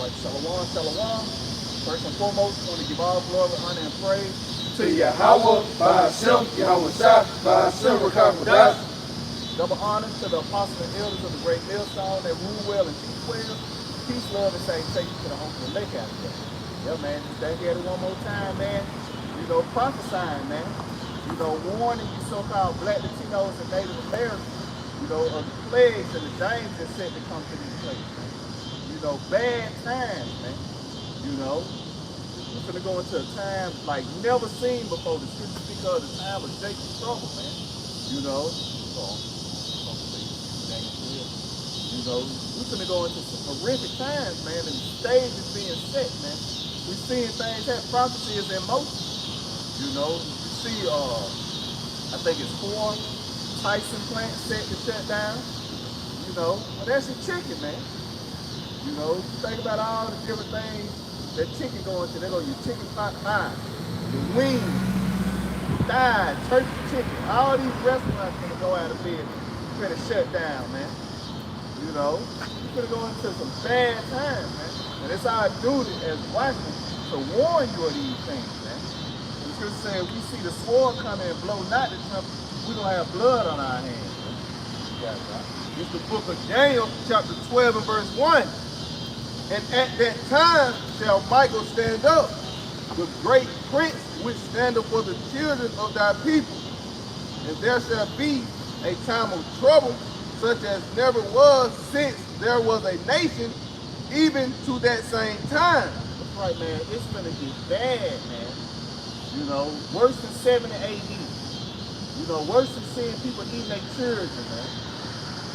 right, shalom, shalom. First and foremost, I want to give all glory, honor, and praise to Yahweh, by Hashem, Yahweh Shah, by Hashem, Rakabadah. Double honor to the apostles and elders of the great millstone that rule well and teach well. Peace, love, and salutation to the home of the lake out there. Yeah, man, just back at it one more time, man. You know, prophesying, man. You know, warning you so-called black Latinos and Native Americans, you know, of the plagues and the dangers set to come to this place, man. You know, bad times, man. You know, we're gonna go into a time like never seen before. The scripture speak of the time of Jacob's trouble, man. You know, you know, we're gonna go into some horrific times, man, and the stage is being set, man. We're seeing things happen. Prophecy is in motion. You know, you see, I think it's 4 Tyson plants set to shut down. You know, well, that's your chicken, man. You know, think about all the different things that chicken going to. They go your chicken pot pie, your wings, thighs, turkey chicken. All these restaurants gonna go out of business. Gonna shut down, man. You know, we're gonna go into some bad times, man. And it's our duty as watchmen to warn you of these things, man. And the scripture says, we see the sword coming and blow not the trumpet, we're gonna have blood on our hands. Man. It's the book of Daniel, chapter 12 and verse 1. And at that time shall Michael stand up, the great prince which standeth for the children of thy people. And there shall be a time of trouble, such as never was since there was a nation, even to that same time. That's right, man. It's gonna get bad, man. You know, worse than 70 AD. You know, worse than seeing people eating their children, man.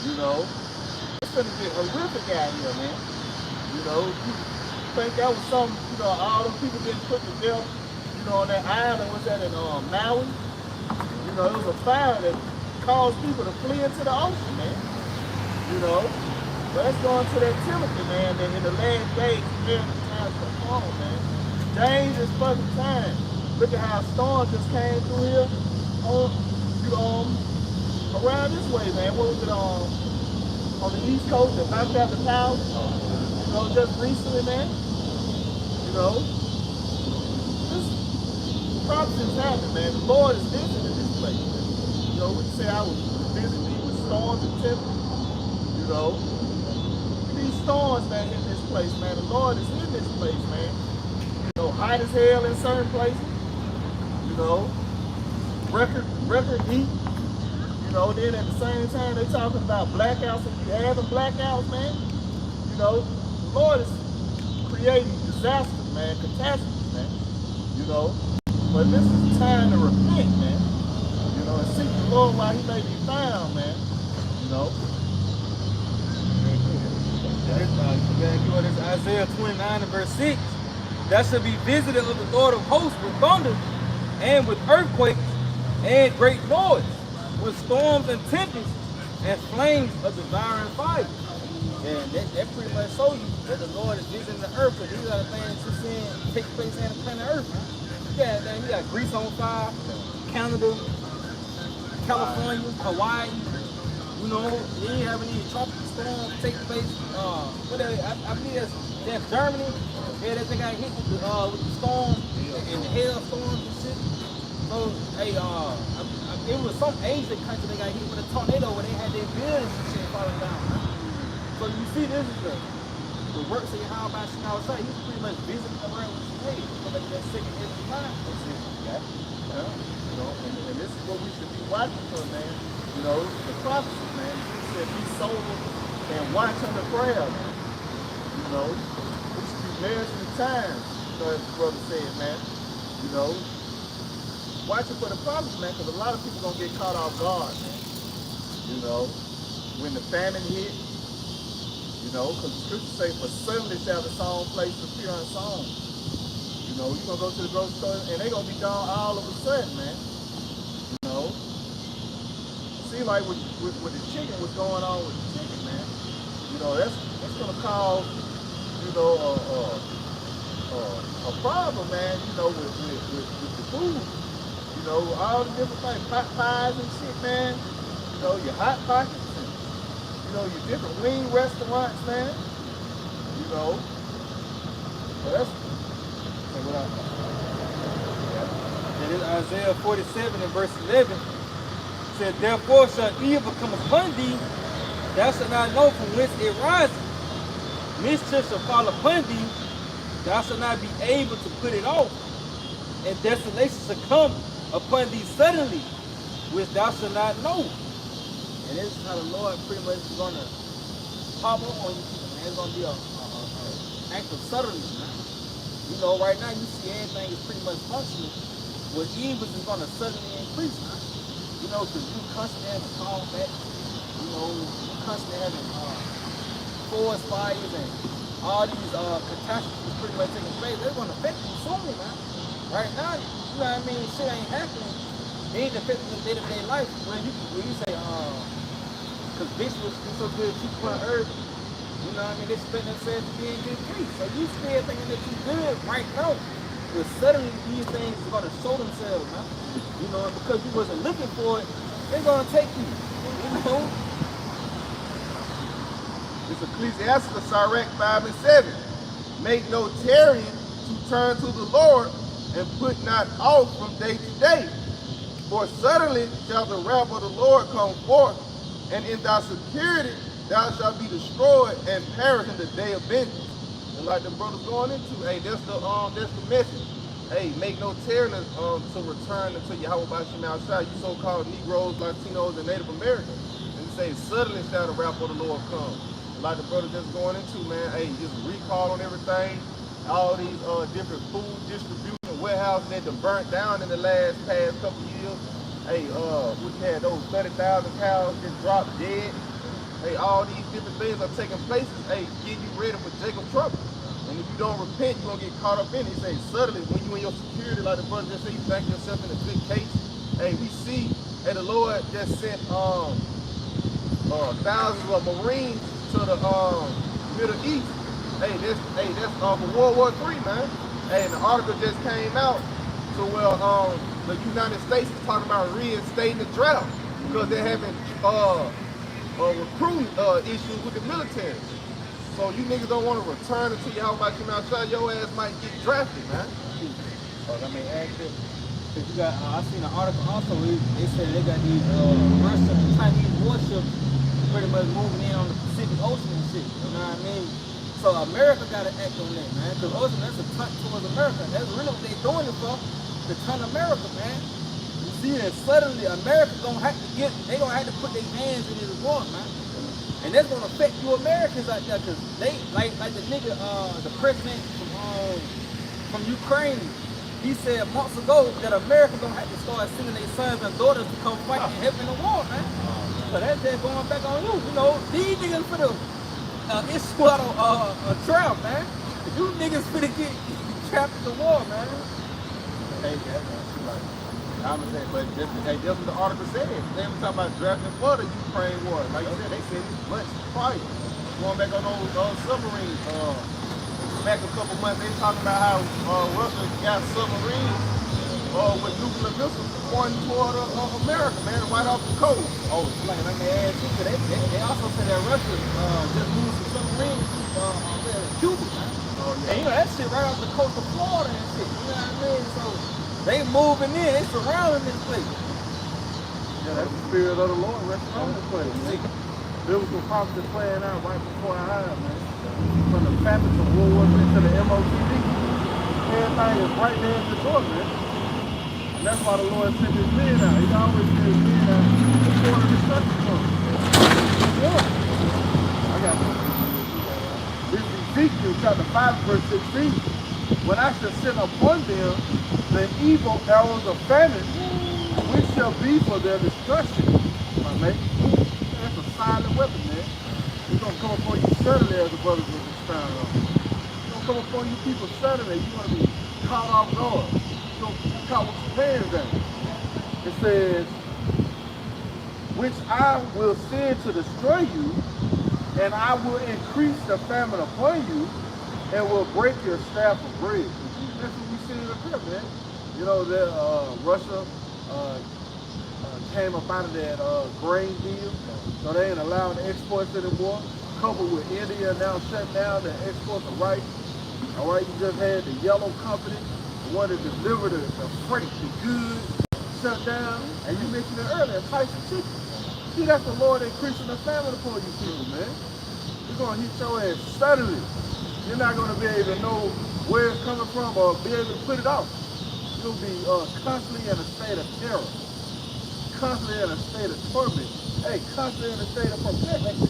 You know, it's gonna get horrific out here, man. You know, you think that was something, you know, all them people getting put to death, you know, on that island, what's that, in Maui? You know, it was a fire that caused people to flee into the ocean, man. You know, but let's go into that Timothy, man, that in the last days, preparing the times to come, man. Dangerous fucking time. Look at how storms just came through here around this way, man. What was it on the East Coast that knocked out the tower? You know, just recently, man. You know, this prophecy is happening, man. The Lord is visiting this place, man. You know, we say I was visiting with storms and tempests. You know, these storms, man, in this place, man. The Lord is in this place, man. You know, hot as hell in certain places. You know, record heat. You know, then at the same time they talking about blackouts. If you having blackouts, man, you know, the Lord is creating disasters, man, catastrophes, man. You know, but this is time to repent, man. You know, and seek the Lord while He may be found, man. You know. This Isaiah 29 and verse 6. That shall be visited of the Lord of hosts with thunder and with earthquakes and great noise, with storms and tempests and flames of devouring fire. And that pretty much show you that the Lord is visiting the earth, because these are the things you're seeing take place on the planet Earth. You got Greece on fire, Canada, California, Hawaii. You know, you ain't having any tropical storms take place. I believe that's Germany. Yeah, that thing got hit with the storm and the hailstorms and shit. So, hey, it was some Asian country that got hit with a tornado where they had their buildings and shit falling down. So you see, this is the works of Yahweh by Shemai Shai. He's pretty much visiting around with his hey, so that second every time. That's it. Yeah. You know, and this is what we should be watching for, man. You know, the prophecy, man. He said, be sober and watch under prayer, man. You know, we should be measuring the times, you know, as the brother said, man. You know, watching for the prophecy, man, because a lot of people gonna get caught off guard, man. You know, when the famine hit, you know, because the scriptures say, for suddenly shall the sown place appear unsown. You know, you're gonna go to the grocery store and they're gonna be gone all of a sudden, man. You know, see, like with the chicken, what's going on with the chicken, man. You know, that's gonna cause, you know, a problem, man. You know, with the food. You know, all the different things, pot pies and shit, man. You know, your hot pockets and, you know, your different wing restaurants, man. You know, So that's what I That is Isaiah 47 and verse 11. It said, therefore shall evil come upon thee, thou shalt not know from whence it riseth. Mischief shall fall upon thee, thou shalt not be able to put it off. And desolation shall come upon thee suddenly, which thou shalt not know. And this is how the Lord pretty much is going to pop up on you people, man. It's going to be a act of suddenly, man. You know, right now you see everything is pretty much functioning. What evil is going to suddenly increase, man. You know, because you constantly having combat, you know, you constantly having forest fires and all these catastrophes pretty much taking place. They're going to affect you soon, man. Right now, you know what I mean, shit ain't happening. It ain't affecting the day-to-day life. When you say, because bitch was so good, keep on earth, you know what I mean, they expect themselves to be in good case. So you still thinking that you good right now. But suddenly these things are going to show themselves, man. You know, and because you wasn't looking for it, they're going to take you. You know? It's Ecclesiastes, Sirach 5 and 7. Make no tarrying to turn to the Lord, and put not off from day to day. For suddenly shall the wrath of the Lord come forth, and in thy security thou shalt be destroyed and perish in the day of vengeance. And like the brother's going into, hey, that's the message. Hey, make no tarrying to return unto Yahweh by Shem outside, you so-called Negroes, Latinos, and Native Americans. And you say, suddenly shall the wrath of the Lord come. And like the brother just going into, man, hey, just recall on everything. All these different food distribution warehouses that have burnt down in the past couple years. Hey, we had those 30,000 cows just dropped dead. Hey, all these different things are taking place. Hey, get you ready for Jacob's trouble. And if you don't repent, you're gonna get caught up in it. He say, suddenly, when you in your security, like the brother just said, you think yourself in a good case. Hey, we see, hey, the Lord just sent thousands of Marines to the Middle East. Hey, that's for World War III, man. Hey, and the article just came out to where the United States is talking about reinstating the draft because they're having recruiting issues with the military. So you niggas don't want to return until y'all about to come outside. Your ass might get drafted, man. I mean, actually, because you got, I seen an article also. They said they got these Russian and Chinese warships pretty much moving in on the Pacific Ocean and shit. You know what I mean? So America got to act on that, man. Because ultimately, that's a touch towards America. That's really what they doing it for, to turn America, man. You see that suddenly America gonna have to they gonna have to put their hands in this war, man. And that's gonna affect you Americans out there, because they, like the nigga, the president from Ukraine, he said months ago that America gonna have to start sending their sons and daughters to come fight and help in the war, man. So that's just going back on you. You know, these niggas for the issue out a trap, man. You niggas finna get trapped in the war, man. Hey, I'm gonna say, but that's what the article said. They were talking about drafting for the Ukraine war. Like you said, they said it's much prior. Going back on those submarines, back a couple months, they talking about how Russia got submarines with nuclear missiles pointing toward America, man, right off the coast. Oh, like I may add too, because they also said that Russia just moved some submarines to Cuba, man. Oh, yeah. And you know, that shit right off the coast of Florida and shit, you know what I mean? So they moving in, they surrounding this place. Yeah, that's the spirit of the Lord resting on this place, man. Biblical prophecy playing out right before our eyes, man. From the famine to World War III to the MOTD. Everything is right there in the door, man. And that's why the Lord sent his men out. He always sent his men out before the destruction comes. Yeah. I got this is Ezekiel chapter 5, verse 16. When I shall send upon them the evil arrows of famine, which shall be for their destruction. My man. That's a silent weapon, man. It's gonna come upon you suddenly, as the brothers was expounding on. It's gonna come upon you people suddenly. You're gonna be caught off guard. You're gonna be caught with your hands down. It says, which I will send to destroy you, and I will increase the famine upon you, and will break your staff of bread. That's what we see in the clip, man. You know that Russia came up out of that grain deal, so they ain't allowing the exports anymore. Coupled with India now shutting down the exports of rice, All right, you just had the yellow company, the one that delivered the freight, the goods, shut down, and you mentioned it earlier, Tyson Chicken. See, that's the Lord increasing the family for you people, man. It's gonna hit your ass suddenly. You're not gonna be able to know where it's coming from or be able to put it off. You'll be constantly in a state of terror, constantly in a state of torment, hey, constantly in a state of perplexity.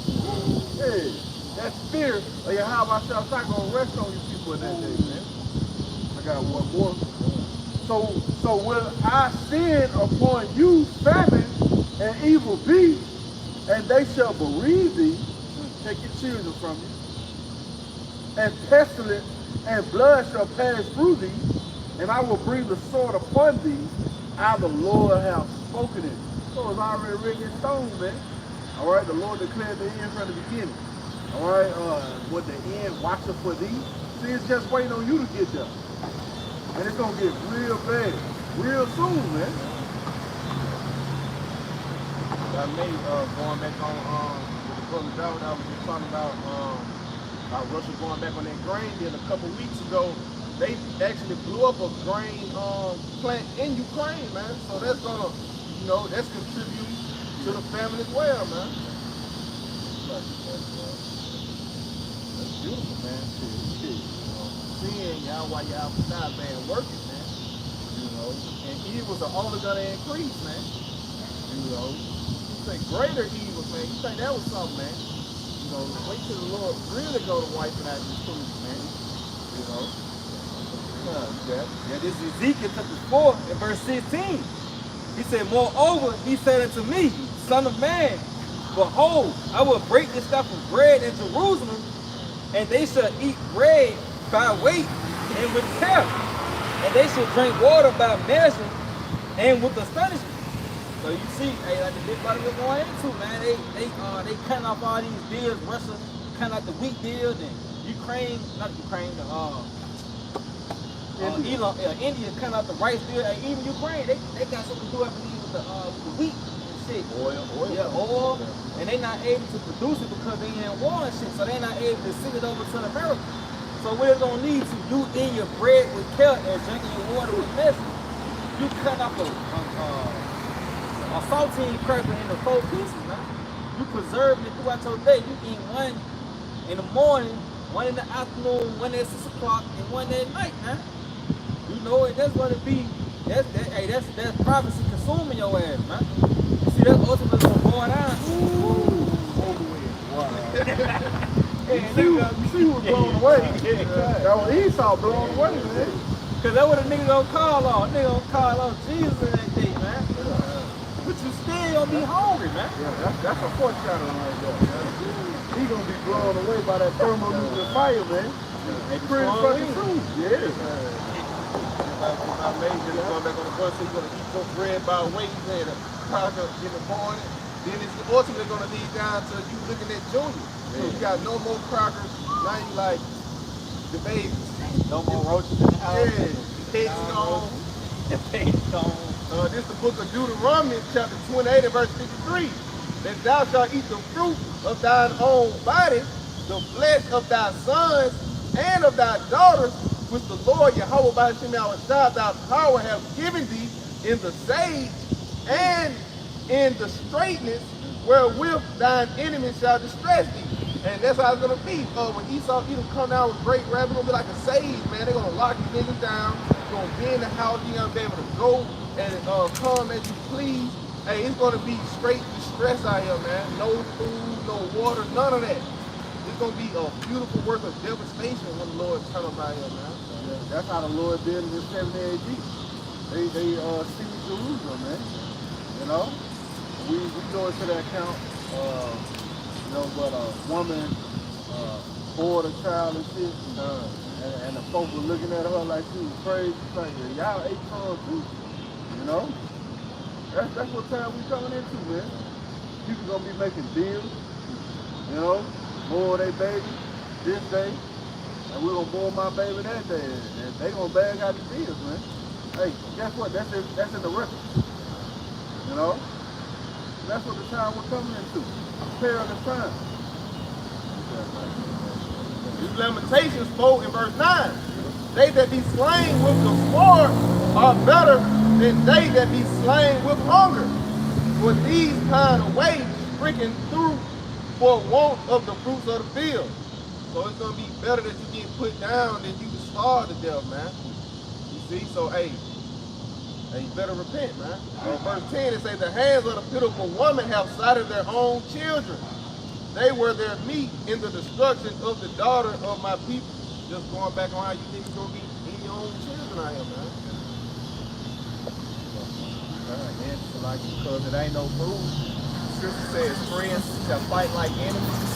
Hey, that fear of your how about yourself not gonna rest on you people in that day, man. I got one more. So will I send upon you famine and evil beasts, and they shall bereave thee, take your children from you, and pestilence and blood shall pass through thee, and I will bring the sword upon thee. I, the Lord, have spoken it. So it's already written in stone, man. All right, the Lord declared the end from the beginning. All right, what the end watching for thee. See, it's just waiting on you to get there. And it's going to get real bad, real soon, man. I made going back on with the brother Dawud, I was just talking about Russia going back on that grain deal a couple weeks ago. They actually blew up a grain plant in Ukraine, man. So that's gonna, you know, that's contributing to the family as well, man. That's beautiful, man. Seeing y'all while y'all outside, man, working, man. You know, and evils are only gonna increase, man. You know, you say greater evils, man. You think that was something, man? You know, wait till the Lord really go to wiping out these fools, man. You know. Yeah, this is Ezekiel chapter 4 and verse 16. He said, moreover, he said unto me, Son of man, behold, I will break this stuff of bread in Jerusalem, and they shall eat bread by weight and with care, and they shall drink water by measure and with astonishment. So you see, hey, like the big brother we're going into, man, they cutting off all these deals. Russia cutting out the wheat deal, and India cutting out the rice deal, and even Ukraine, they got something to do, I believe, with the wheat and shit. Oil. And they not able to produce it because they in war and shit, so they're not able to send it over to America. So what it's gonna need to do in your bread with care and drinking your water with medicine, you cut off a saltine cracker into 4 pieces, man. You preserving it throughout your day. You eat one in the morning, one in the afternoon, one at 6 o'clock, and one at night, man. You know, and that's gonna be that's prophecy consuming your ass, man. You see, that's ultimately what's going on. You see who was blown away? That was Esau blown away, man. Cause that's what a nigga gonna call on. A nigga gonna call on Jesus in that day, man. But you still gonna be hungry, man. Yeah, that's a foreshadowing right there, man. He gonna be blown away by that thermonuclear fire, man. It's pretty fucking true. Yeah. I made it going back on the bus, so you're gonna eat your bread by weight and a cracker in the morning. Then it's ultimately gonna lead down to you looking at Junior. So you got no more crackers, now you like the babies. No more roaches in the house. Yeah, head's gone. The pain's gone. This is the book of Deuteronomy, chapter 28 and verse 53. That thou shalt eat the fruit of thine own body, the flesh of thy sons and of thy daughters, which the Lord Yahweh by Hashem Yahushua thy power have given thee in the sage and in the straightness wherewith thine enemies shall distress thee. And that's how it's gonna be. When Esau either come down with great wrath, it's gonna be like a sage, man. They're gonna lock you niggas down. You're gonna be in the house, you're gonna be able to go and come as you please. Hey, it's gonna be straight distress out here, man. No food, no water, none of that. It's gonna be a beautiful work of devastation when the Lord turn them out here, man. Yeah, that's how the Lord did in 70 AD. They seized Jerusalem, man. You know, we go into that account. You know, but a woman bore a child and shit, and the folks were looking at her like she was crazy. She's like, y'all ate sons too, you know? That's what time we coming into, man. People gonna be making deals, you know, boil their baby this day, and we're gonna boil my baby that day, and they gonna bag out the deals, man. Hey, guess what? That's in the record, you know? That's what the time we're coming into. Perilous time. This Lamentations 4 in verse 9. They that be slain with the sword are better than they that be slain with hunger. For these kind of ways stricken through for want of the fruits of the field. So it's gonna be better that you get put down than you can starve to death, man. You see, so hey, you better repent, man. So verse 10 it says, the hands of the pitiful woman have sighted their own children. They were their meat in the destruction of the daughter of my people. Just going back on how you think it's gonna be in your own children out here, man. Again, so like, because it ain't no food. Scripture says friends shall fight like enemies.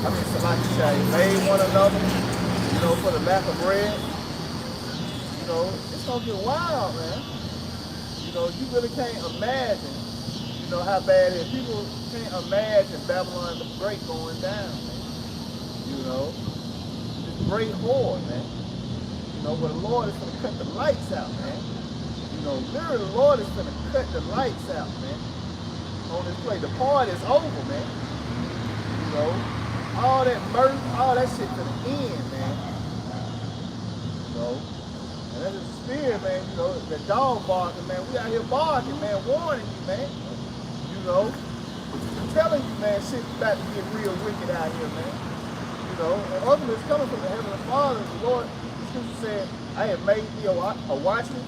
I mean, so like you shall evade one another, you know, for the lack of bread. You know, it's gonna get wild, man. You know, you really can't imagine, you know, how bad it is. People can't imagine Babylon the Great going down, man. You know, it's great horror, man. You know, but the Lord is gonna cut the lights out, man. You know, literally the Lord is gonna cut the lights out, man. On this place. The party is over, man. You know, all that murder, all that shit to the end, man. You know, and that's the spirit, man. You know, the dog barking, man. We out here barking, man, warning you, man. You know, telling you, man, shit's about to get real wicked out here, man. You know, and ultimately it's coming from the Heavenly Father. The Lord, the scripture said, I have made thee a watchman.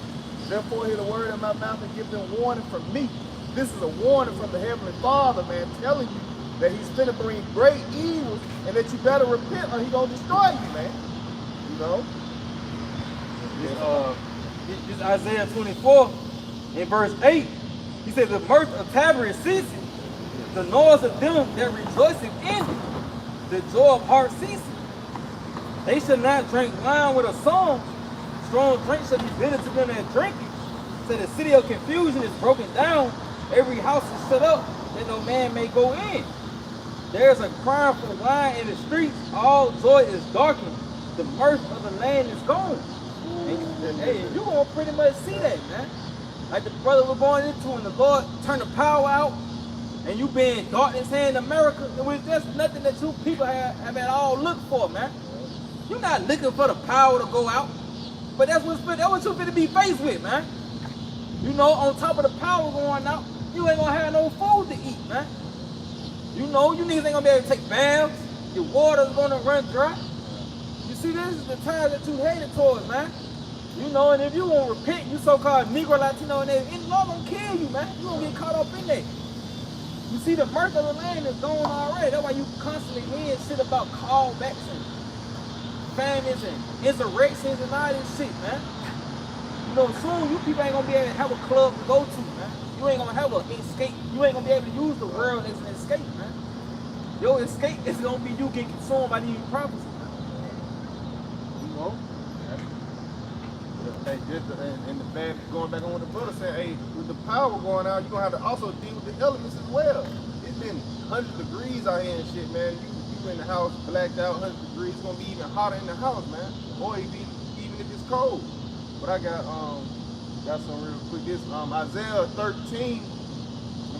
Therefore hear the word in my mouth and give them warning from me. This is a warning from the Heavenly Father, man, telling you that he's finna bring great evils and that you better repent or he's gonna destroy you, man. You know? This Isaiah 24 in verse 8. He says, the mirth of Tabor is ceasing, the noise of them that rejoice in it, the joy of heart ceasing. They shall not drink wine with a song, strong drink shall be bitter to them that drink it. So the city of confusion is broken down, every house is shut up, that no man may go in. There's a cry for wine in the streets, all joy is darkened, the mirth of the land is gone. And hey, you're going to pretty much see that, man. Like the brother was born into, and the Lord turned the power out, and you being darkness here in America, it was just nothing that you people have at all looked for, man. You're not looking for the power to go out, but that's what you're going to be faced with, man. You know, on top of the power going out, you ain't going to have no food to eat, man. You know, you niggas ain't going to be able to take baths, your water's going to run dry. You see, this is the time that you headed towards, man. You know, and if you won't repent, you so-called Negro, Latino, and the law gonna kill you, man. You gonna get caught up in that. You see, the mirth of the land is gone already. That's why you constantly hear shit about callbacks and famines and insurrections and all this shit, man. You know, soon you people ain't gonna be able to have a club to go to, man. You ain't gonna have an escape. You ain't gonna be able to use the world as an escape, man. Your escape is gonna be you getting consumed by these prophecies, man. You know? Hey, and the bad, going back on what the brother said, hey, with the power going out, you're going to have to also deal with the elements as well. It's been 100 degrees out here and shit, man. You in the house, blacked out, 100 degrees. It's going to be even hotter in the house, man. Or even if it's cold. But I got some real quick. This Isaiah 13,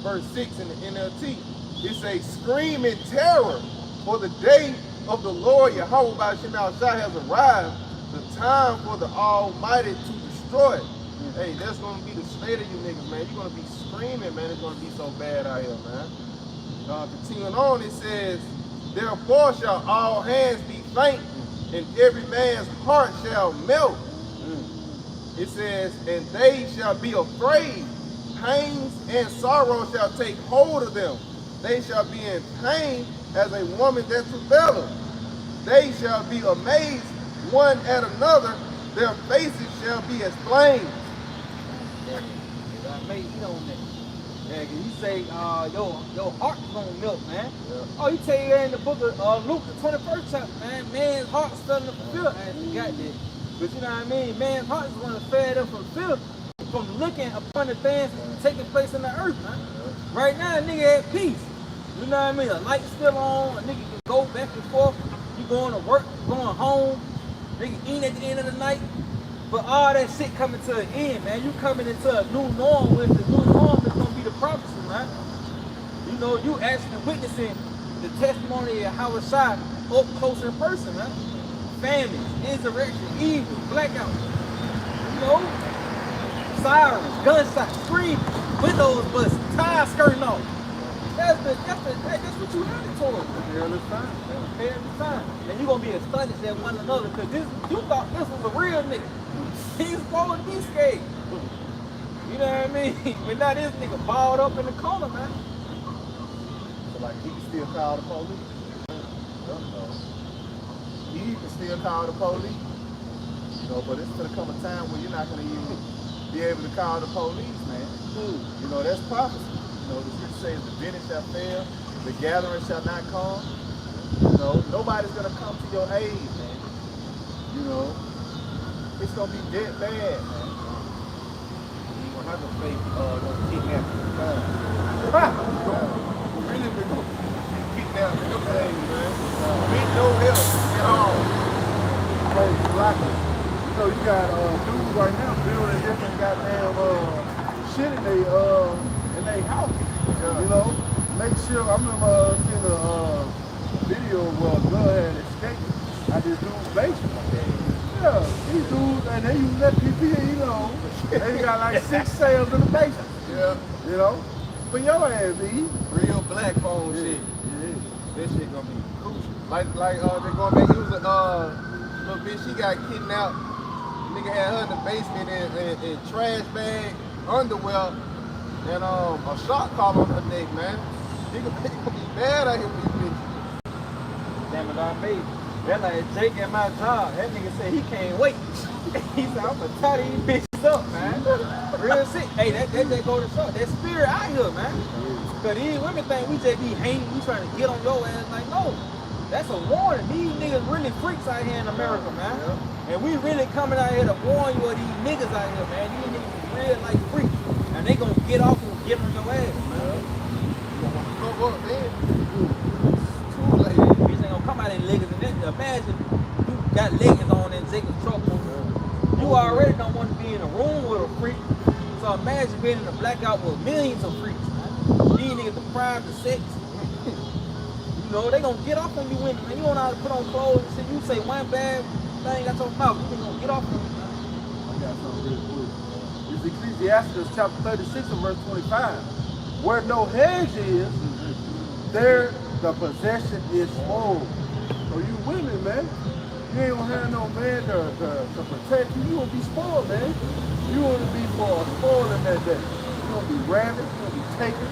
verse 6 in the NLT. It says, scream in terror, for the day of the Lord Yahweh by Shemal Shah has arrived. The time for the Almighty to destroy it. Hey, that's going to be the state of you niggas, man. You're going to be screaming, man. It's going to be so bad out here, man. Continuing on, it says, therefore shall all hands be faint, and every man's heart shall melt. It says, and they shall be afraid. Pains and sorrow shall take hold of them. They shall be in pain as a woman that travaileth. They shall be amazed one at another, their faces shall be as flames. Yeah, I made it on that. Yeah, cause you say your heart's gonna melt, man. Yeah. Oh, you tell you in the book of Luke, the 21st chapter, man, man's heart's starting to fulfill. I actually got that. But you know what I mean? Man's heart is gonna fed up from fear, from looking upon the things taking place in the earth, man. Yeah. Right now, a nigga at peace. You know what I mean? A light's still on, a nigga can go back and forth. You going to work, going home. Nigga eating at the end of the night, but all that shit coming to an end, man. You coming into a new norm with the new norm that's gonna be the prophecy, man. You know, you actually witnessing the testimony of Howard Shai up close in person, man. Famines, insurrection, evil, blackouts, you know, sirens, gunshots, screaming, windows busting, tires skirting off. That's what you headed towards. Every time. Every time. And you're gonna be astonished at one another because you thought this was a real nigga. He's supposed to be scared. You know what I mean? But now this nigga balled up in the corner, man. So like he can still call the police. He can still call the police. You know, but it's gonna come a time where you're not gonna even be able to call the police, man. You know, that's prophecy. You know, the scripture says the vintage shall fail, the gathering shall not come. You know, nobody's gonna come to your aid, man. You know, it's gonna be dead bad, man. You gonna have to face those kidnappers. Really been gonna kidnap them things, man. Ain't no help at all. Crazy blackers. You know, you got dudes right now building different goddamn shit in they house. Yeah. You know, make sure. I remember seeing a video of a girl had escaped at this dude's basement. Yeah, these dudes, and they use that PPE, you know. They got like 6 cells in the basement. Yeah. You know, for your ass, B. Real black phone shit. Yeah. That shit gonna be crucial. Like they're gonna make use of little bitch. She got kidnapped. Nigga had her in the basement in trash bag, underwear, and a shot collar on her neck, man. Nigga gonna be mad out here with these bitches. Damn it, I made. That like Jake at my job. That nigga said he can't wait. He said, I'm gonna tie these bitches up, man. Real sick. Hey, that go to show. That spirit out here, man. Cause these women think we just be hanging, we trying to get on your ass. Like, no. That's a warning. These niggas really freaks out here in America, man. Yeah. And we really coming out here to warn you of these niggas out here, man. These niggas is real like freaks. And they gonna get off and get on your ass, man. You don't want to go up, man. Too late. Bitch ain't gonna come out in leggings and then imagine you got leggings on in Jacob's truck. You already don't want to be in a room with a freak. So imagine being in a blackout with millions of freaks, man. These niggas deprived of sex. You know, they gonna get off on you women, man. You don't know how to put on clothes and shit. You say one bad thing out your mouth, you gonna get off on you, man. I got something real quick. It's Ecclesiastes chapter 36 and verse 25. Where no hedge is, there the possession is spoiled. So you women, man, you ain't gonna have no man to protect you. You gonna be spoiled, man. You wanna be for spoiling that day. You gonna be ravaged, you gonna be taken,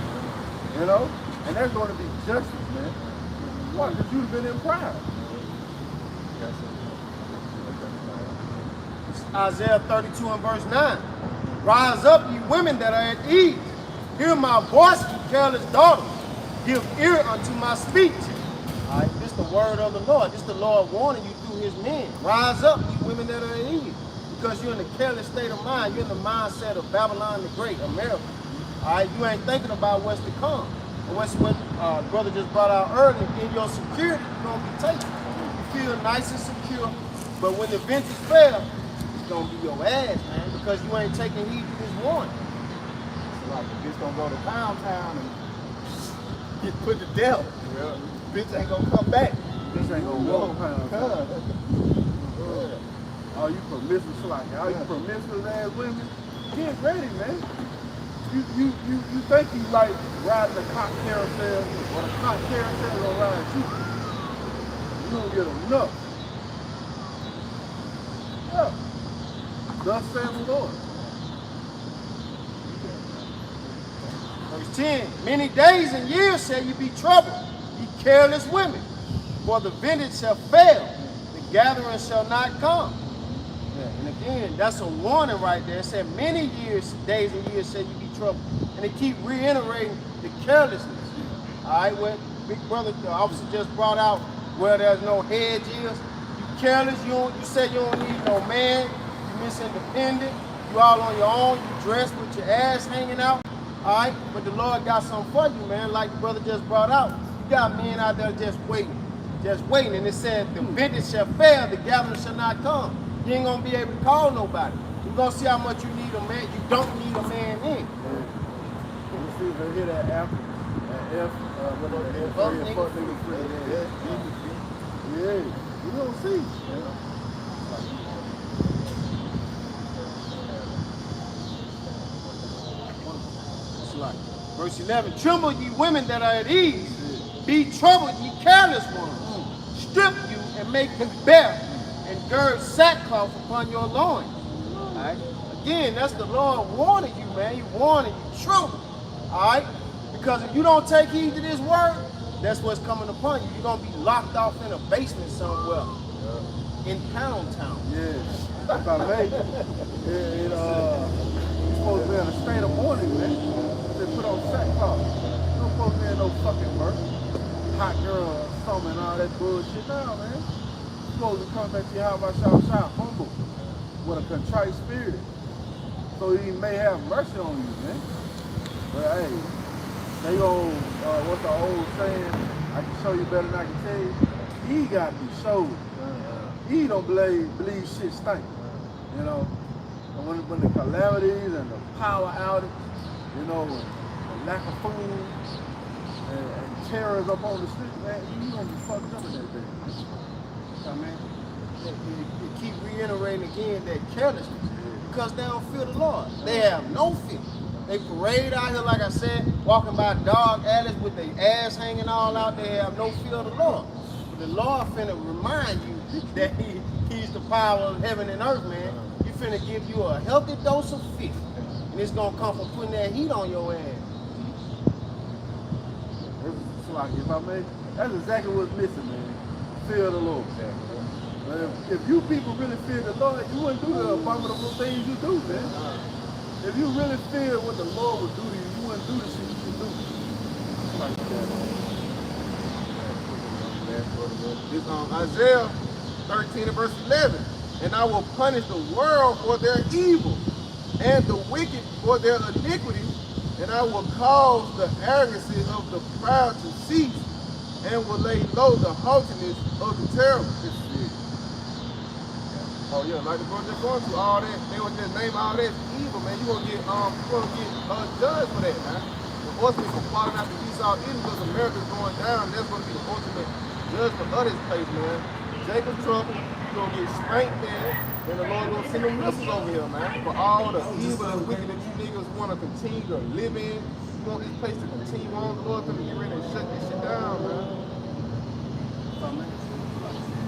you know? And there's gonna be justice, man. Why? Because you've been in pride. Isaiah 32 and verse 9. Rise up, ye women that are at ease. Hear my voice, ye careless daughters. Give ear unto my speech. All right, this is the word of the Lord. This is the Lord warning you through his men. Rise up, ye women that are at ease. Because you're in a careless state of mind. You're in the mindset of Babylon the Great, America. All right, you ain't thinking about what's to come. And what's what brother just brought out earlier. In your security, you're going to be taken. You feel nice and secure. But when the vengeance fail, it's going to be your ass, man. Because you ain't taking heed to this warning. So like the bitch gonna go to Pound Town and get put to death. Yeah. Bitch ain't gonna come back. This ain't gonna walk pound. All you promiscuous like all you promiscuous ass women, get ready, man. You think you like riding a cop carousel or the cop carousel gonna ride you. You don't get enough. Yeah. Thus saith the Lord. Verse 10, many days and years shall you be troubled, ye careless women, for the vintage shall fail, the gathering shall not come. Yeah, and again, that's a warning right there. It said many years, days and years shall you be troubled. And they keep reiterating the carelessness. All right, what big brother, the officer just brought out where there's no hedge is. You careless, you say you don't need no man, you miss independent, you all on your own, you dress with your ass hanging out. All right, but the Lord got something for you, man. Like the brother just brought out, you got men out there just waiting. And it said, the vintage shall fail, the gathering shall not come. You ain't gonna be able to call nobody. You're gonna see how much you need a man. You don't need a man in. We'll see if they hear that F, what is that? F, fuck nigga free. Yeah. Yeah, you don't see. Yeah. It's like verse 11. Tremble, ye women that are at ease. Be troubled, ye careless ones. Strip you and make you bare, and gird sackcloth upon your loins. All right. Again, that's the Lord warning you, man. He warning you, tremble. All right. Because if you don't take heed to this word, that's what's coming upon you. You're gonna be locked off in a basement somewhere in Pound Town. Yes. If I may, you're supposed to be in a state of mourning, man. They put on sackcloth. You don't supposed to be in no fucking murk. Hot girl, summer, and all that bullshit. No, man. You're supposed to come back to your house by shout humble with a contrite spirit. So he may have mercy on you, man. But hey, they gon' what's the old saying? I can show you better than I can tell you. He got to be showed. He don't believe shit stink. You know, and when the calamities and the power outage, you know, and the lack of food and terrors up on the street, man, you gonna be fucked up in that day. I mean, you keep reiterating again that carelessness because they don't fear the Lord. They have no fear. They parade out here, like I said, walking by dog alleys with their ass hanging all out. They have no fear of the Lord. But the Lord finna remind you that He's the power of heaven and earth, man. He finna give you a healthy dose of fear. And it's gonna come from putting that heat on your ass. It's like, if I may, that's exactly what's missing, man. Fear of the Lord. But if you people really fear the Lord, you wouldn't do the abominable things you do, man. If you really fear what the Lord would do to you, you wouldn't do the shit you do. Like that. It's Isaiah 13 and verse 11. And I will punish the world for their evil, and the wicked for their iniquity, and I will cause the arrogancy of the proud to cease, and will lay low the haughtiness of the terrible. Oh yeah, like the brother going through all that, they would just name all that evil, man. You gonna get judged for that, man. The horsemen from falling out the Esau Eden because America's going down. That's gonna be the ultimate judgment of this place, man. Jacob's trouble, you're gonna get spanked there, and the Lord gonna send them missiles over here, man. For all the evil and wicked that you niggas wanna continue to live in, you want this place to continue on. The Lord's gonna get ready and shut this shit down, man.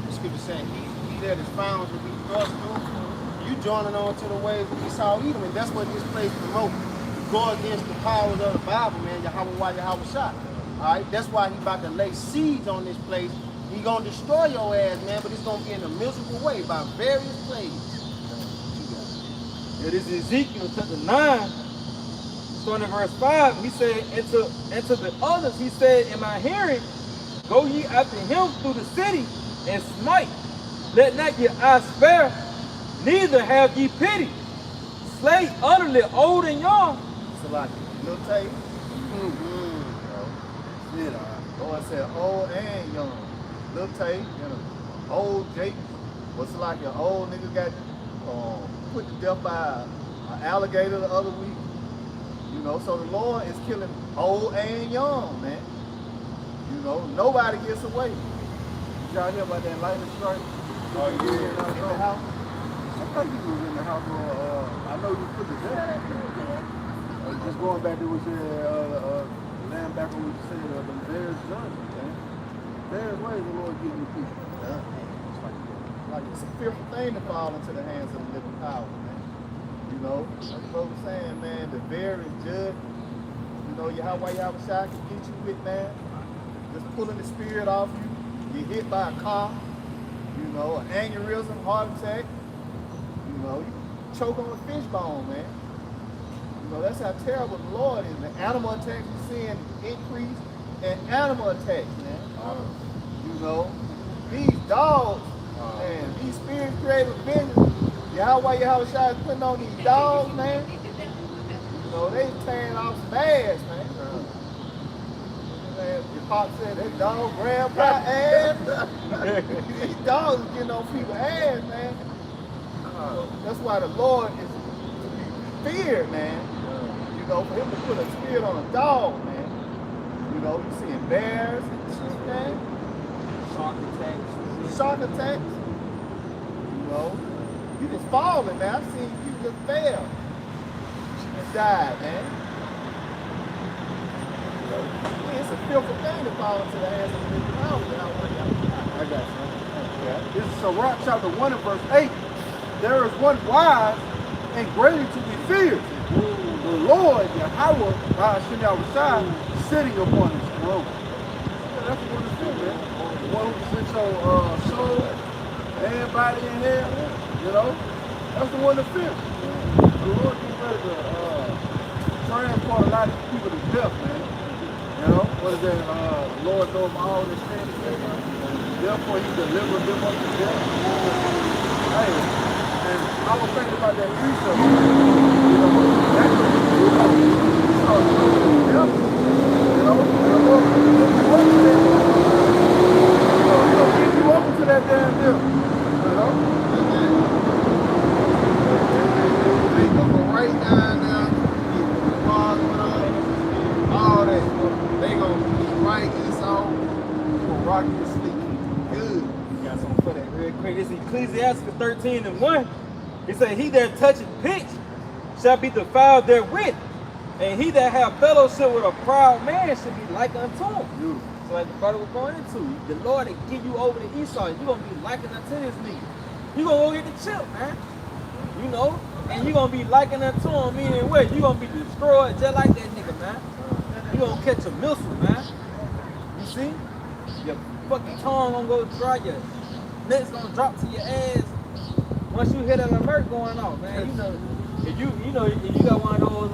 The scripture saying, he that is found to be thrust through, you joining on to the ways of Esau Edom, and that's what this place promotes. Go against the powers of the Bible, man. Yahweh shot. Alright, that's why he about to lay siege on this place. He gonna destroy your ass, man, but it's gonna be in a miserable way by various plagues. Yeah, this is Ezekiel chapter 9, starting in verse 5. He said, and to the others, he said, in my hearing, go ye after him through the city and smite. Let not your eyes spare, neither have ye pity. Slay utterly old and young. So like, little tape. Lord said old and young. Little tape, you know, old Jake. What's it like an old nigga got put to death by an alligator the other week? You know, so the Lord is killing old and young, man. You know, nobody gets away. Did y'all hear about that lightning strike? Oh, yeah, in the house? I thought you was in the house, I know you put the death. Just going back to what you said, land back on what you said, the bears judgment, man. There's ways the Lord gives you people. Yeah. Like it's a fearful thing to fall into the hands of the living power, man. You know, like the brother was saying, man, the very judge, you know, Yahweh can get you with, man. Just pulling the spirit off you, get hit by a car, you know, an aneurysm, heart attack, you know, you choke on a fish bone, man. You know, that's how terrible the Lord is. The animal attacks we're seeing increase in animal attacks, man. You know, these dogs, man, these spirits created vengeance. Yahweh is putting on these dogs, man. You know, they tearing off some ass, man. Your pop said that dog grandpa ass. These dogs are getting on people's ass, man. That's why the Lord is to be feared, man. You know, for him to put a spirit on a dog, man. You know, you seeing bears and shit, man. shark attacks. You know, you just falling, man. I've seen people just fail and die, man. You know, it's a fearful thing to fall into the hands of the wicked power without one out. I got you. Yeah. This is Sirach chapter 1 and verse 8. There is one wise and greatly to be feared. The Lord, Yahweh, Hashem Yahushua, sitting upon his throne. Yeah, that's the one to fear, man. The one who presents your soul and body in hell. You know, that's the one to fear. The Lord is ready to transport a lot of people to death, man. You know, what is that? The Lord knows all this thing. Therefore, he delivered them unto death. Hey, and I was thinking about that research. You know, that's what you know. You know, get you over to that damn deal. You know? They go right down there, all that. They gonna be right Esau, gonna rock you to sleep. Good. Got something for that real quick. This is Ecclesiastes 13 and 1. It says, he that toucheth pitch shall be defiled therewith, and he that have fellowship with a proud man should be like unto him. Beautiful. So like the brother was going into, the Lord will give you over to Esau, and you're going to be liking unto this nigga. You're going to go get the chip, man. You know? And you're going to be liking unto him, meaning what? You're going to be destroyed just like that nigga, man. You're going to catch a missile, man. You see? Your fucking tongue going to go dry, your nuts going to drop to your ass. Once you hit an alert going off, man, you know, if you got one of those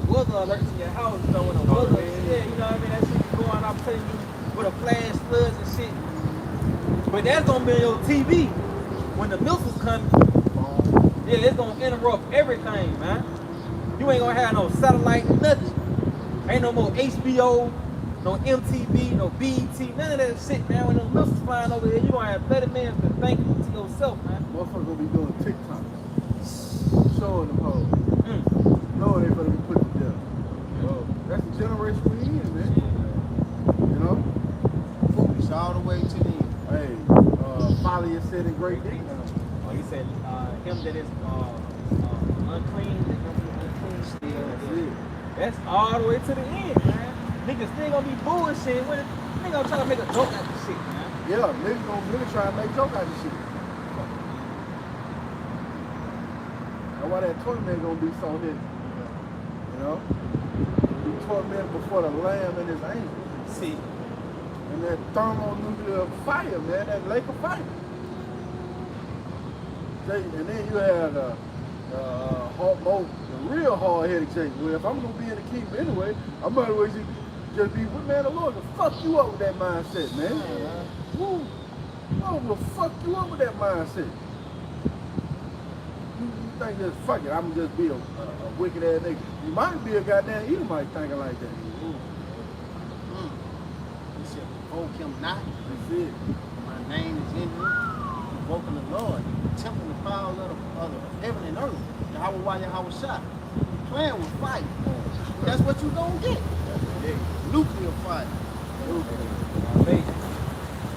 weather alerts in your house, you know, when the weather, yeah, you know what I mean, that shit be going off telling you with a flash floods and shit. But that's gonna be on your TV when the missiles come. Yeah, it's gonna interrupt everything, man. You ain't gonna have no satellite, nothing. Ain't no more HBO, no MTV, no BET, none of that shit, man. When the missiles flying over here, you gonna have 30 minutes to think to yourself, man. Motherfucker gonna be doing TikTok. Showing them hoes. Knowing they gonna be put to death. Well, that's the generation we in, man. You know? Foolish all the way to the end. Hey, Folly is said in great detail. Oh, he said him that is unclean, that comes from unclean still. That's it. That's all the way to the end, man. Niggas still gonna be bullshit. Niggas gonna try to make a joke out of this shit, man. Yeah, niggas gonna really try and make joke out of this shit. That's why that torment gonna be so hidden. You know? Be tormented before the Lamb and his angels. See, And that thermonuclear fire, man, that lake of fire. And then you have the real hard-headed Jake. Well, if I'm gonna be in the kingdom anyway, I might as well just be with man the Lord to fuck you up with that mindset, man. Woo. I'm gonna fuck you up with that mindset. You think just fuck it, I'm gonna just be a wicked ass nigga. You might be a goddamn Edomite thinking like that. He said, provoke him not. That's it. My name is in him. Provoking the Lord. Tempting the powers of heaven and earth. Yahweh shot. Playing with fire. That's what you gonna get. Nuclear fire. amazing. I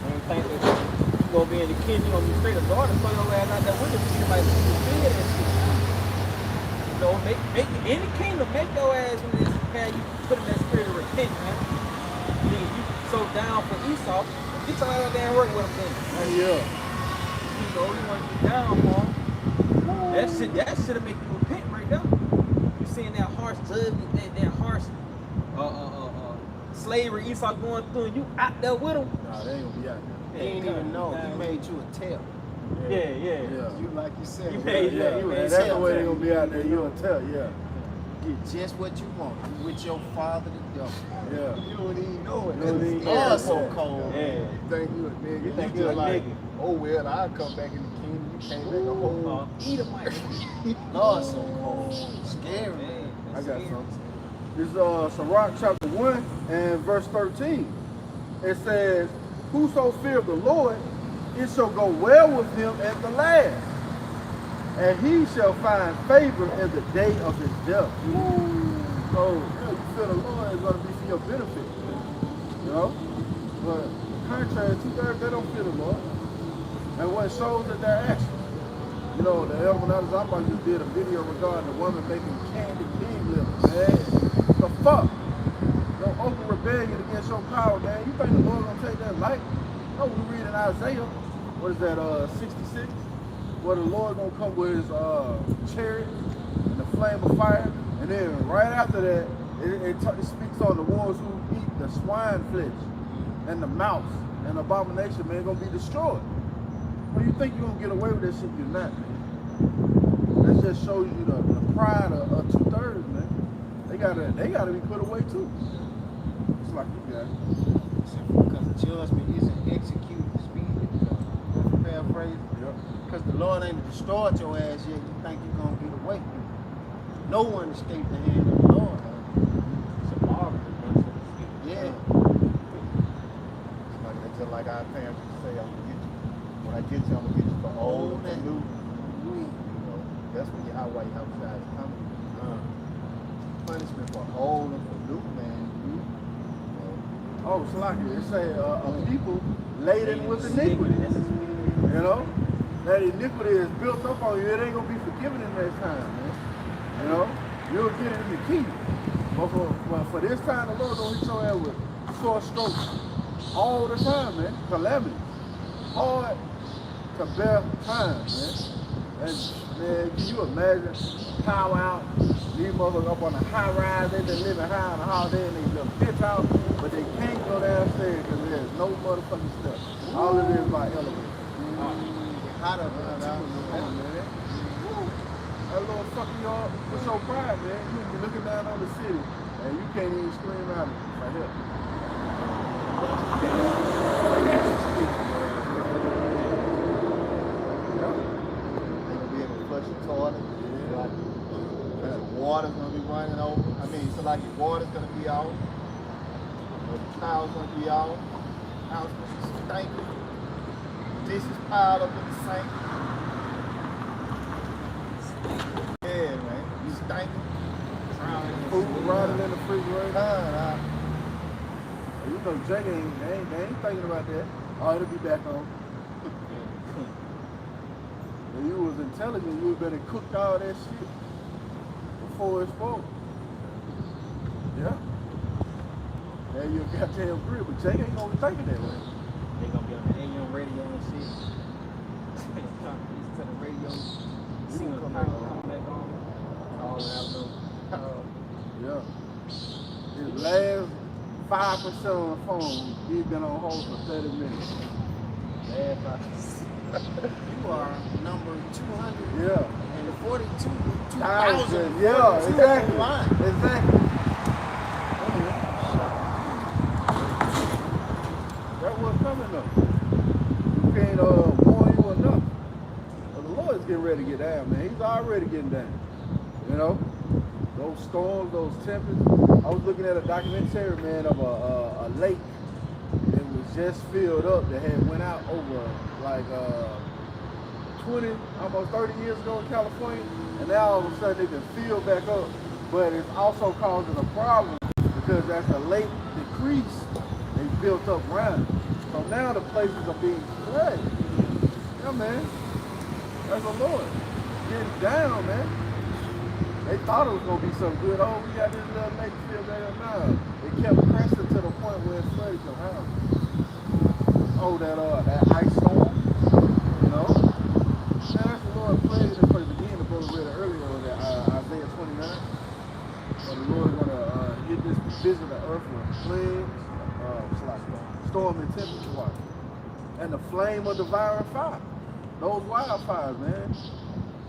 don't think that you gonna be in the kingdom, you gonna be straight up daughter, so your ass out there with it, you might feel that shit. You know, make in the kingdom, make your ass when this man you put in that spirit of repent, man. Then you so down for Esau, get your ass out there and work with him then. Yeah. You know, you want to be down for him. That shit'll make you repent right there. You seeing that harsh judgment, that harsh slavery Esau going through, and you out there with him. Nah, they ain't gonna be out He ain't even know. He made you a tail. there. Yeah. You like you said. You made Yeah, you made that's the hell. way they gonna be out there. You gonna tell, yeah. Get just what you want. You with your father the devil. Yeah. You don't even know it. You don't even It's know it. so cold. Yeah. You think you a nigga. You think you you a just like, nigga. oh well, I'll come back in the kingdom. You can't make a whole Edomite. Lord, so cold. Scary. Man, I got scary. something. This is Sirach chapter 1 and verse 13. It says, whoso feareth the Lord, it shall go well with him at the last, and he shall find favor in the day of his death. So, you fear the Lord is going to be for your benefit. You know? But contrary, 2/3 they don't fear the Lord. And what shows that their actions. You know, the Elder Zamba just did a video regarding the woman making candy pig lips, man. The fuck? No open rebellion against your power, man. You think the Lord gonna take that light? No, we read in Isaiah, what is that, 66? Where the Lord gonna come with his chariot and the flame of fire. And then right after that, it speaks on the ones who eat the swine flesh and the mouse and abomination, man, gonna be destroyed. Well, you think you're gonna get away with that shit, you're not, man. That just shows you the pride of 2/3, man. They gotta be put away too. It's like you guys. Because the judgment isn't executed speedily. Paraphrase. Yep. Because the Lord ain't destroyed your ass yet, you think you're gonna get away. No one escaped the hand of the Lord. It's a marvel. Yeah. It's just like our parents used to say, I'm gonna get you. When I get you, I'm gonna get you for old and new. You know, that's when Yahweh is coming. Punishment for old and for new, man. Oh, it's like it say a people laden with iniquity. You know? That iniquity is built up on you, it ain't gonna be forgiven in that time, man. You know? You'll get it in the key. But for this time, the Lord don't hit your head with sore strokes all the time, man. Calamity. Hard to bear time, man. And man, can you imagine power out? These motherfuckers up on a high rise, they been living high on the holiday in their little pitch house, but they can't go downstairs because there's no motherfucking steps. All it is by elevator. Hot up Man, there. that little fucking y'all with your pride, man. You be looking down on the city and you can't even scream out right here. Toilet, like, water's gonna be running over. I mean, so like your water's gonna be out, the towel's gonna be out, house gonna be stinking, dishes piled up in the sink. Yeah, man, you stinking. Food rotting in the refrigerator. You know, Jake they ain't thinking about that. Oh, it'll be back on. If you was intelligent, you would better cooked all that shit before it's spoiled. Yeah. Yeah, you a goddamn grill, but Jake ain't gonna be thinking that way. They gonna be on the AM radio and shit. Listen to the radio. See when the power come back on. All out Yeah. His last 5% on the phone, he's been on hold for 30 minutes. Last 5%. You are number 200. Yeah. And the 42, 2,000. Yeah, exactly. Line. Exactly. That was coming up. You can't warn you enough. But the Lord's getting ready to get down, man. He's already getting down. You know? Those storms, those tempests. I was looking at a documentary, man, of a lake that was just filled up that had went out over like 20, almost 30 years ago in California, and now all of a sudden they can fill back up. But it's also causing a problem because as the lake decreased, they built up around it. So now the places are being flooded. Yeah, man. That's the Lord. Getting down, man. They thought it was gonna be something good. Oh, we got this little lake filled back up now. It kept cresting to the point where it flooded your house. Oh, that ice storm, you know. Now that's the Lord playing this place again. The brother read it earlier on that Isaiah 29. So the Lord is gonna hit this visit the earth with plagues, storm and tempest water, and the flame of devouring fire. Those wildfires, man.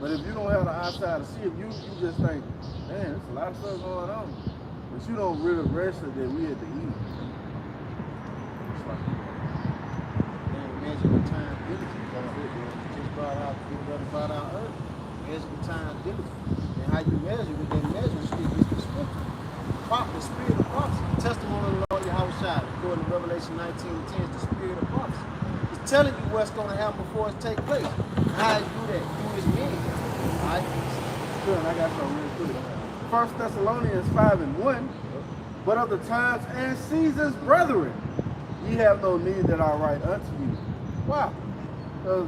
But if you don't have the eyesight to see it, you just think, man, there's a lot of stuff going on. But you don't really rest it that we had to eat. It's like, Measure the time diligence. Just brought out earth. Measure the time diligence. And how you measure with that measure stick is the scripture. The spirit of prophecy. The testimony of the Lord Yahweh, according to Revelation 19:10, is the spirit of prophecy. It's telling you what's going to happen before it takes place. And how you do that? Through his meaning. Alright? good, I got something real quick. 1 Thessalonians 5:1. But of the times and seasons, brethren, ye have no need that I write unto you. Why? Because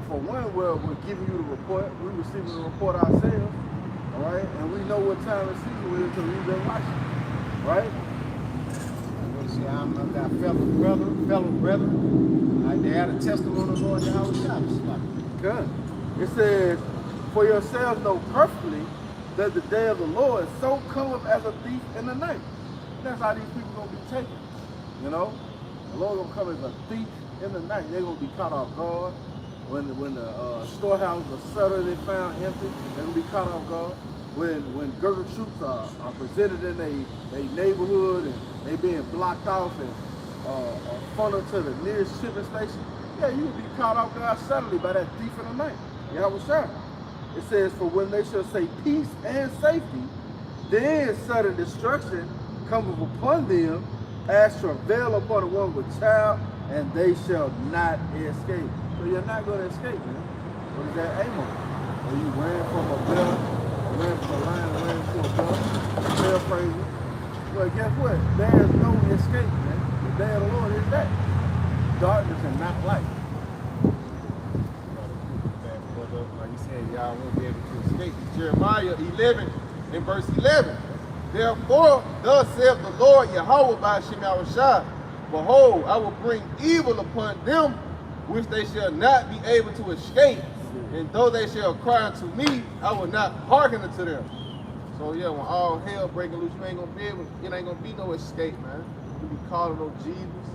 for one, we're giving you the report. We're receiving the report ourselves, all right? And we know what time and season it is to read their watch, right? See, I've got fellow brethren. They had a testimony of the Lord Yahweh. Good. It says, for yourselves know perfectly that the day of the Lord so cometh as a thief in the night. That's how these people gonna be taken. You know? The Lord gonna come as a thief in the night. They're gonna be caught off guard. When the storehouses are suddenly found empty, they're gonna be caught off guard. When Gurkha troops are presented in a neighborhood and they being blocked off and funneled to the nearest shipping station, yeah, you will be caught off guard suddenly by that thief in the night. Yahweh Shai. It says, for when they shall say peace and safety, then sudden destruction cometh upon them as travail upon a woman with child, and they shall not escape. So you're not going to escape, man. What is that aim on? Or you ran from a bear, ran from a lion, ran from a bear, paraphrasing. Well, guess what? There is no escape, man. The day of the Lord is that. Darkness and not light. Like you said, y'all won't be able to escape. Jeremiah 11 and verse 11. Therefore, thus saith the Lord Yahweh by Shemyahushai, behold, I will bring evil upon them which they shall not be able to escape. And though they shall cry unto me, I will not hearken unto them. So yeah, when all hell breaking loose, you ain't gonna be able, it ain't gonna be no escape, man. You be calling on Jesus.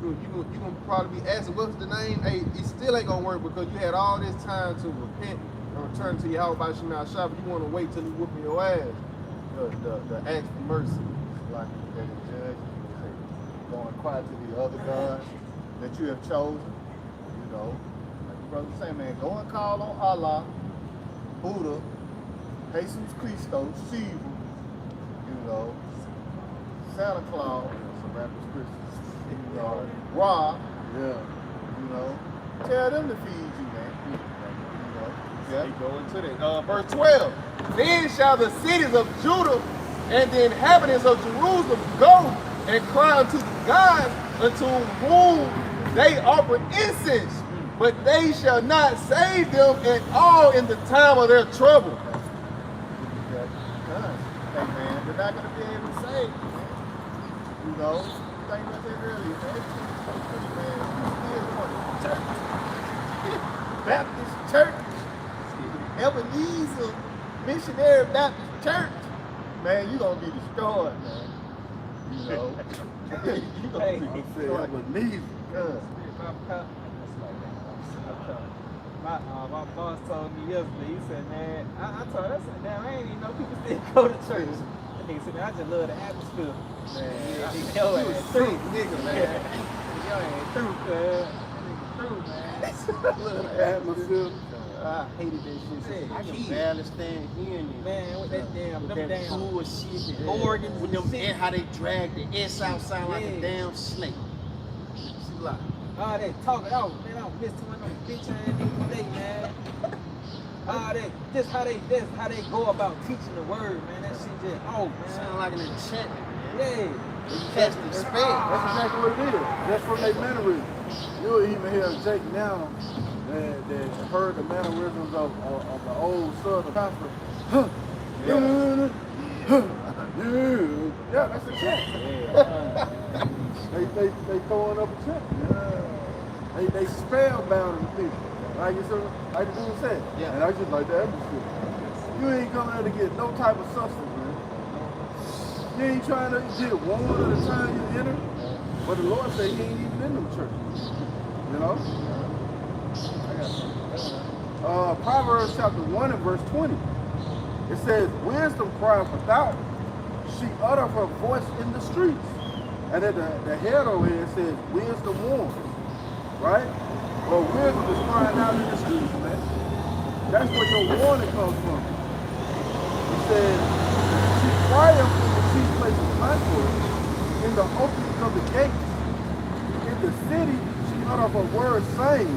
You gonna probably be asking, what's the name? Hey, it still ain't gonna work because you had all this time to repent and return to Yahweh by Shemyahushai, but you wanna wait till he whooping your ass. The act for mercy. Like that the judge go inquire to the other gods that you have chosen. You know, like the brother say, man, go and call on Allah, Buddha, Jesus Christo, Shiva, you know, Santa Claus, some rappers Christians, you know, Ra, Yeah. you know, tell them to feed you, man. You know, Yeah. they go into that. Verse 12. Then shall the cities of Judah and the inhabitants of Jerusalem go and cry unto the gods unto whom they offer incense, but they shall not save them at all in the time of their trouble. Hey man, they're not gonna be able to save you, man. You know, think about that earlier, man. Baptist Church, Ebenezer Missionary Baptist Church, Man, you gonna be destroyed, man. You know, you gonna be destroyed. Ebenezer. My boss told me yesterday, he said, man, I told him, I said, damn, I ain't even know people still go to church. That nigga said, man, I just love the atmosphere. Man, yo ain't through, nigga, man. Yo ain't through, cuz. That nigga through, man. Love the atmosphere. I hated that shit. I can barely stand hearing you. Man, with that damn, with them that damn bullshit and organs with and them shit. and how they drag the S out sound like a Yeah. damn snake. See, like, All that talking out, man, I don't listen to no bitch ass niggas today, man. All that, that's how they go about teaching the word, man. That shit just off, man. sound like an enchantment, man. Yeah. You cast the spell. That's exactly what it is. That's from their mannerism. You'll even hear Jake now that heard the mannerisms of the old southern pastor. Yeah, that's a chant. They throwing up a chant. They spellbound the people. Like the dude said. Yeah. And I just like the atmosphere. You ain't coming there to get no type of substance, man. You ain't trying to get one at a time you enter. But the Lord said he ain't even in them churches. You know? I got something. Proverbs chapter 1 and verse 20. It says, wisdom crieth without. She uttereth her voice in the streets. And then the head over here says, wisdom warns. Right? Well, wisdom is crying out in the streets, man. That's where your warning comes from. It says, she crieth in the chief places backward, in the openings of the gates. In the city, she uttereth her words, saying,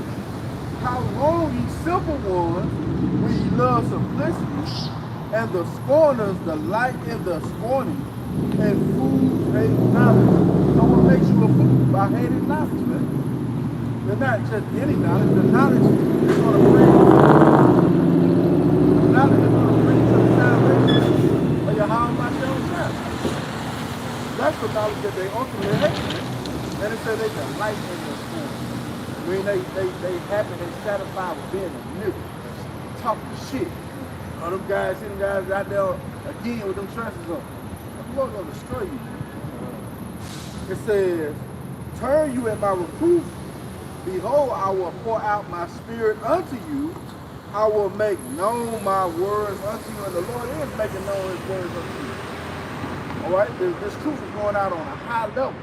how long ye simple ones, when ye love simplicity, and the scorners delight in the scorning, and fools hate knowledge. So what makes you a fool? By hating knowledge, man. They're not just any knowledge. The knowledge is going to bring to the salvation of your how about your own child. That's the knowledge that they ultimately hate. And it says they delight in the fool. I mean, they happy, they satisfied with being a nigga, talking shit. All them guys out there again with them trenches on. The Lord gonna destroy you. It says, turn you at my reproof. Behold, I will pour out my spirit unto you. I will make known my words unto you. And the Lord is making known his words unto you. All right, this truth is going out on a high level.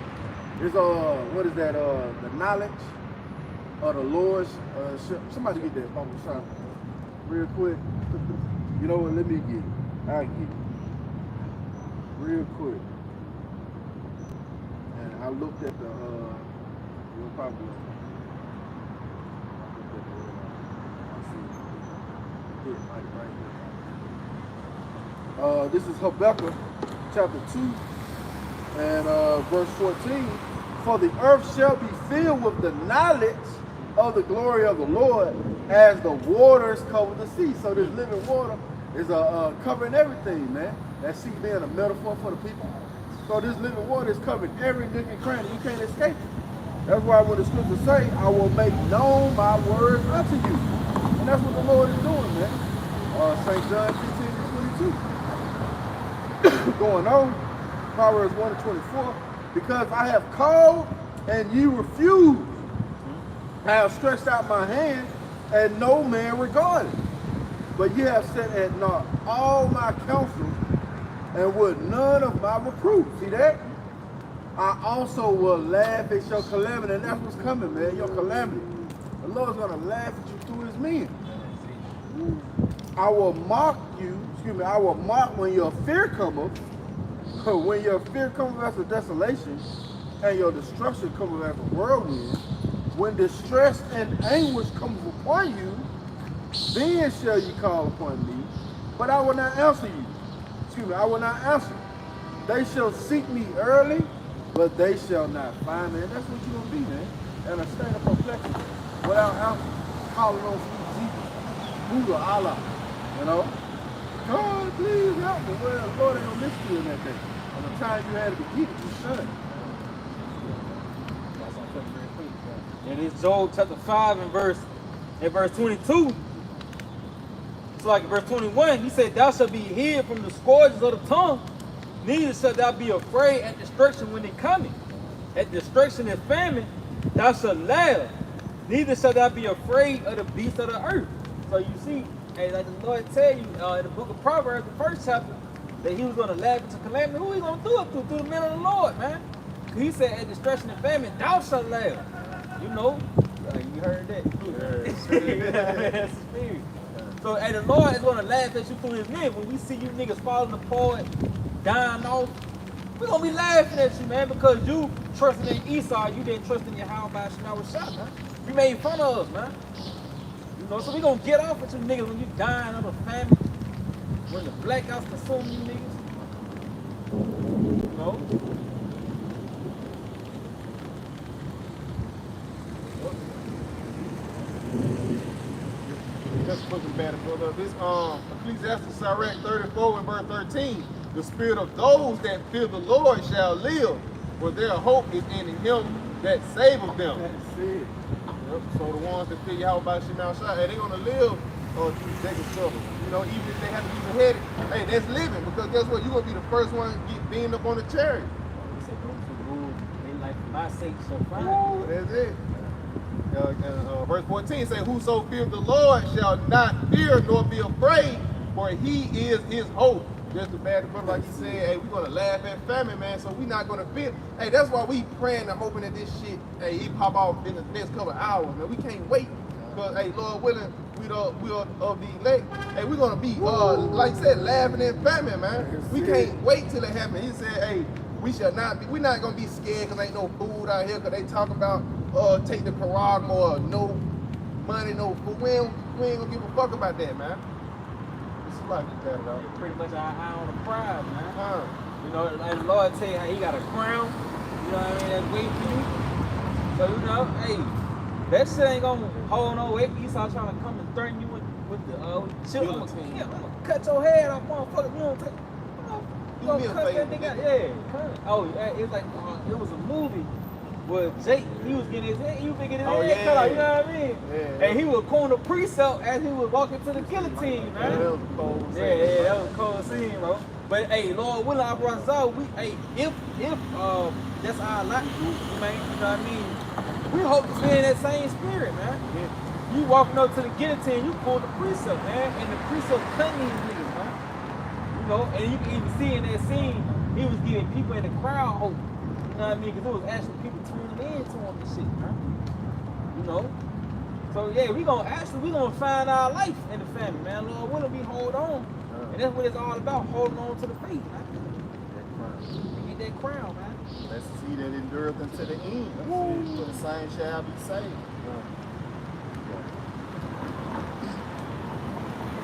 It's what is that? The knowledge of the Lord's. Somebody get that Bible shot real quick. You know what? Let me get it. I'll get it real quick. And I looked at the. You'll probably. This is Habakkuk chapter 2 and verse 14. For the earth shall be filled with the knowledge of the glory of the Lord as the waters cover the sea. So this living water is covering everything, man. That sea being a metaphor for the people. So this living water is covering every nook and cranny. You can't escape it. That's why when the scriptures say, I will make known my words unto you. And that's what the Lord is doing, man. St. John 15:22. Going on, Proverbs 1:24. Because I have called and you refused. I have stretched out my hand and no man regarded. But you have set at naught all my counsel and would none of my reproof. See that? I also will laugh at your calamity. And that's what's coming, man, your calamity. The Lord's going to laugh at you through his men. I will mock you, I will mock when your fear cometh. When your fear cometh as a desolation, and your destruction cometh as a whirlwind, when distress and anguish cometh upon you, then shall you call upon me, but I will not answer you. I will not answer. They shall seek me early, but they shall not find me. And that's what you're going to be, man. In a state of perplexity, without answer, calling on Jesus, Buddha, Allah, you know. God, please help me. Well, the Lord ain't going to listen to you in that day. On the time you had to be it, you should. And it's Job chapter 5 and verse 22. So like in verse 21, he said, thou shalt be hid from the scourges of the tongue, neither shalt thou be afraid at destruction when it cometh. At destruction and famine, thou shalt laugh, neither shalt thou be afraid of the beasts of the earth. So you see, hey, like the Lord tell you in the book of Proverbs, the first chapter, that he was going to laugh into calamity. Who he going to do it through the men of the Lord, man? He said, at destruction and famine, thou shalt laugh. You know, you heard that. That's the spirit. So, and the Lord is going to laugh at you through his men. When we see you niggas falling apart, dying off, we're going to be laughing at you, man, because you trusted in Esau, you didn't trust in your how about Shema shot, man. You made fun of us, man. You know, so we're going to get off with you niggas when you dying of a famine, when the blackouts consume you niggas. You know? Just looking better, brother. This Ecclesiastes 34 and verse 13. The spirit of those that fear the Lord shall live, for their hope is in him that saveth them. That's it. Yep. So the ones that figure out about Shema Shai, hey, they're gonna live through Jacob's trouble. You know, even if they have to be beheaded, hey, that's living, because guess what? You're gonna be the first one to get beamed up on the chariot. He said, those who rule their life for my sake shall find. Ooh, that's it. Verse 14 says, whoso fears the Lord shall not fear nor be afraid, for he is his hope. Just the bad brother, like he said, hey, we're gonna laugh at famine, man, so we're not gonna fear. Hey, that's why we praying and hoping that this shit, hey, it pop off in the next couple of hours, man. We can't wait. Because, hey, Lord willing, we are of the elect. Hey, we're gonna be, like you said, laughing at famine, man. We can't wait till it happens. He said, hey, we're not gonna be scared because ain't no food out here, because they talk about take the parag or no money, no food. We ain't gonna give a fuck about that, man. It's like that, though. Pretty much our eye on the prize, man. You know, and the Lord tell you how he got a crown, you know what I mean, that's waiting for you. So, you know, hey, that shit ain't gonna hold no weight. Esau trying to come and threaten you with the shit. I'm gonna cut your head off, motherfucker. You don't take. You gonna cut that nigga out? Yeah. Oh, it's like it was a movie where Jake, he was getting his head, cut off. You know what I mean? Yeah. And he was calling the precept as he was walking to the guillotine, man. That was a cold scene. Yeah, that was a cold scene, bro. But hey, Lord willing, I brought us out. If that's our lot, man, you know what I mean? We hope to stay in that same spirit, man. Yeah. You walking up to the guillotine, you pull the precept, man, and the precept cutting these niggas, man. You know, and you can even see in that scene, he was giving people in the crowd hope. You know what I mean? Because there was actually people tuning in to him and shit, man. You know? So yeah, we gonna find our life in the family, man. Lord willing, we hold on. And that's what it's all about, holding on to the faith, man. Get that crown, man. Let's see that endureth unto the end. For the same shall be saved.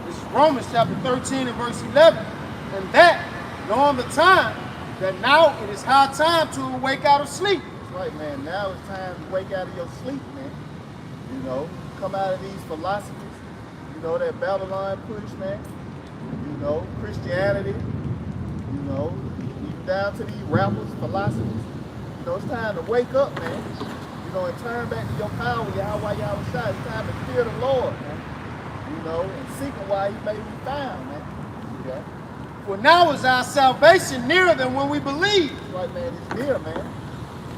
This is Romans chapter 13 and verse 11. And that, knowing the time, that now it is high time to awake out of sleep. That's right, man. Now it's time to wake out of your sleep, man. You know, come out of these philosophies. You know, that Babylon push, man. You know, Christianity. You know, even down to these rappers, philosophies. You know, it's time to wake up, man. You know, and turn back to your power, Yahweh, Yahweh Shai. It's time to fear the Lord, man. You know, and seek him while he may be found, man. Yeah. For now is our salvation nearer than when we believe. That's right, man. It's near, man.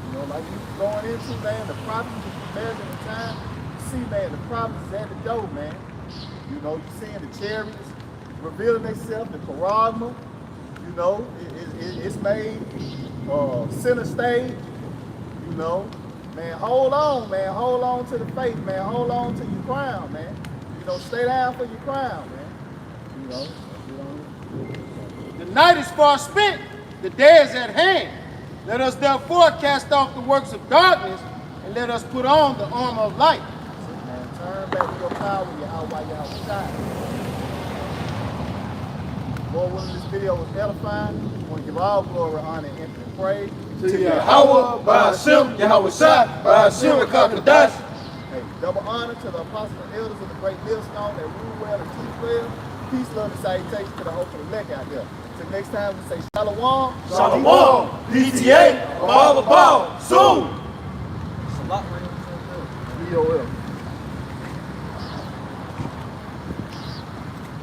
You know, like you going into, man, the prophecies, you measuring the time. You see, man, the prophecies at the door, man. You know, you seeing the chariots revealing themselves, the charagma. You know, it's made center stage. You know, man, hold on, man. Hold on to the faith, man. Hold on to your crown, man. You know, stay down for your crown, man. You know. The night is far spent, the day is at hand. Let us therefore cast off the works of darkness and let us put on the armor of light. Man, turn back to your power, Yahweh, Yahweh Shai. Lord, willing, this video was edifying. I want to give all glory, honor, and infinite praise To Yahweh, by Hashem, Yahweh Shai, by Hashem, Kakadash. Hey, double honor to the apostles and elders of the great millstone that rule well and teach well. Peace, love, and salutation to the hope of the elect out there. Till next time, we say Shalom. Shalom, PTA, Ball, soon. It's a lot, man. BOL.